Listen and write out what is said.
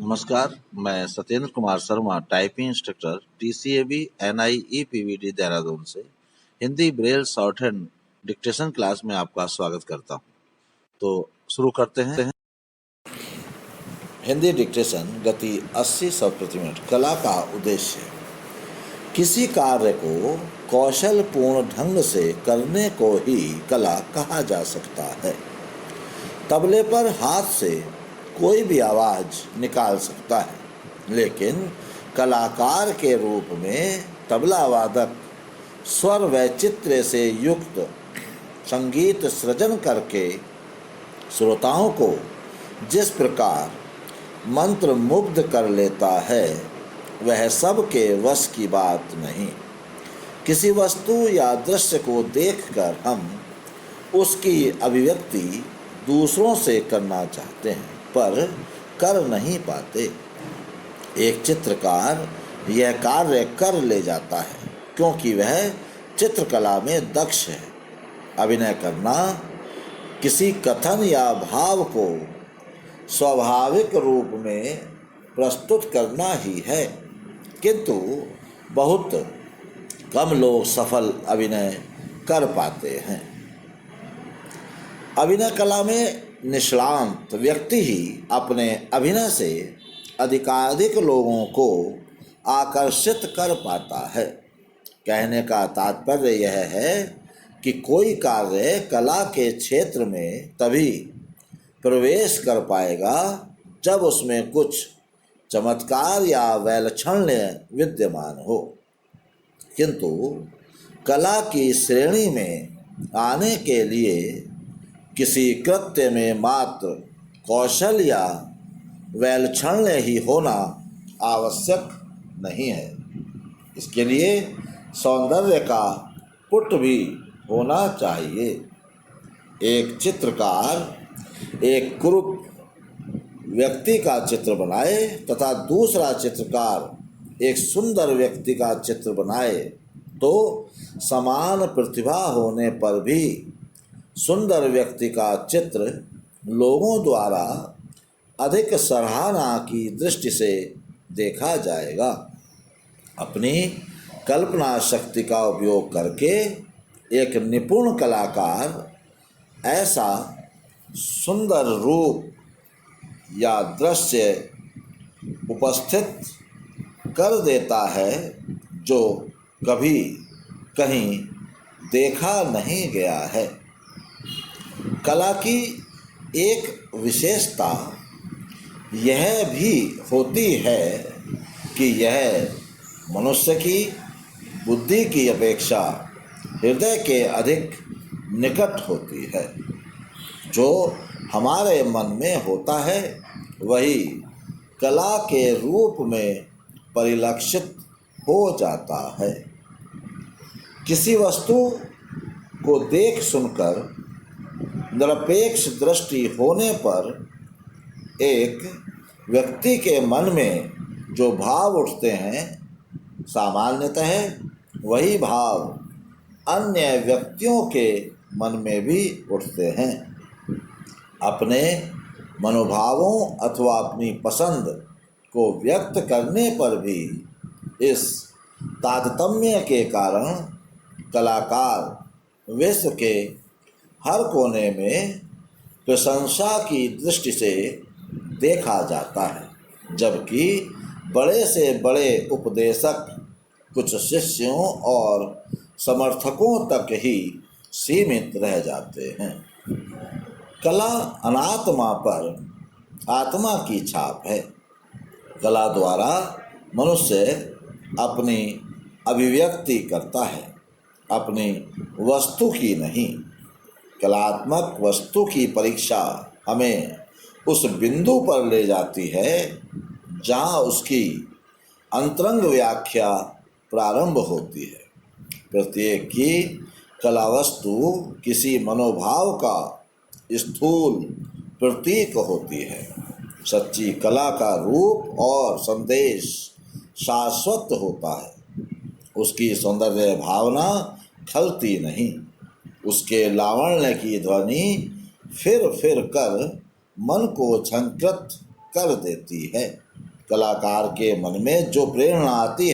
नमस्कार, मैं Satyendra Kumar Sharma, typing instructor, TCAB NIEPVD Dehradun से Hindi braille short hand dictation class में आपका स्वागत करता हूं। तो शुरू करते हैं। हिंदी डिक्टेशन गति 80 शब्द प्रति मिनट। कला का उद्देश्य किसी कार्य को कौशलपूर्ण ढंग से करने को ही कला कहा जा सकता है। तबले पर हाथ से कोई भी आवाज़ निकाल सकता है, लेकिन कलाकार के रूप में तबला वादक स्वर वैचित्र्य से युक्त संगीत सृजन करके श्रोताओं को जिस प्रकार मंत्र मुग्ध कर लेता है, वह सबके वश की बात नहीं। किसी वस्तु या दृश्य को देखकर हम उसकी अभिव्यक्ति दूसरों से करना चाहते हैं, पर कर नहीं पाते। एक चित्रकार यह कार्य कर ले जाता है क्योंकि वह चित्रकला में दक्ष है। अभिनय करना किसी कथन या भाव को स्वाभाविक रूप में प्रस्तुत करना ही है, किंतु बहुत कम लोग सफल अभिनय कर पाते हैं। अभिनय कला में निष्णात व्यक्ति ही अपने अभिनय से अधिकाधिक लोगों को आकर्षित कर पाता है। कहने का तात्पर्य यह है कि कोई कार्य कला के क्षेत्र में तभी प्रवेश कर पाएगा जब उसमें कुछ चमत्कार या वैलक्षण्य विद्यमान हो। किंतु कला की श्रेणी में आने के लिए किसी कृत्य में मात्र कौशल या वैलक्षण्य ही होना आवश्यक नहीं है। इसके लिए सौंदर्य का पुट भी होना चाहिए। एक चित्रकार एक कुरूप व्यक्ति का चित्र बनाए तथा दूसरा चित्रकार एक सुंदर व्यक्ति का चित्र बनाए, तो समान प्रतिभा होने पर भी सुंदर व्यक्ति का चित्र लोगों द्वारा अधिक सराहना की दृष्टि से देखा जाएगा। अपनी कल्पना शक्ति का उपयोग करके एक निपुण कलाकार ऐसा सुंदर रूप या दृश्य उपस्थित कर देता है जो कभी कहीं देखा नहीं गया है। कला की एक विशेषता यह भी होती है कि यह मनुष्य की बुद्धि की अपेक्षा हृदय के अधिक निकट होती है। जो हमारे मन में होता है वही कला के रूप में परिलक्षित हो जाता है। किसी वस्तु को देख सुनकर निरपेक्ष दृष्टि होने पर एक व्यक्ति के मन में जो भाव उठते हैं, सामान्यतः वही भाव अन्य व्यक्तियों के मन में भी उठते हैं। अपने मनोभावों अथवा अपनी पसंद को व्यक्त करने पर भी इस तारतम्य के कारण कलाकार विश्व के हर कोने में प्रशंसा की दृष्टि से देखा जाता है, जबकि बड़े से बड़े उपदेशक कुछ शिष्यों और समर्थकों तक ही सीमित रह जाते हैं। कला अनात्मा पर आत्मा की छाप है। कला द्वारा मनुष्य अपनी अभिव्यक्ति करता है, अपनी वस्तु की नहीं। कलात्मक वस्तु की परीक्षा हमें उस बिंदु पर ले जाती है जहाँ उसकी अंतरंग व्याख्या प्रारंभ होती है। प्रत्येक की कला वस्तु किसी मनोभाव का स्थूल प्रतीक होती है। सच्ची कला का रूप और संदेश शाश्वत होता है। उसकी सौंदर्य भावना खलती नहीं। उसके लावण्य की ध्वनि फिर फिर कर मन को झंकृत कर देती है। कलाकार के मन में जो प्रेरणा आती है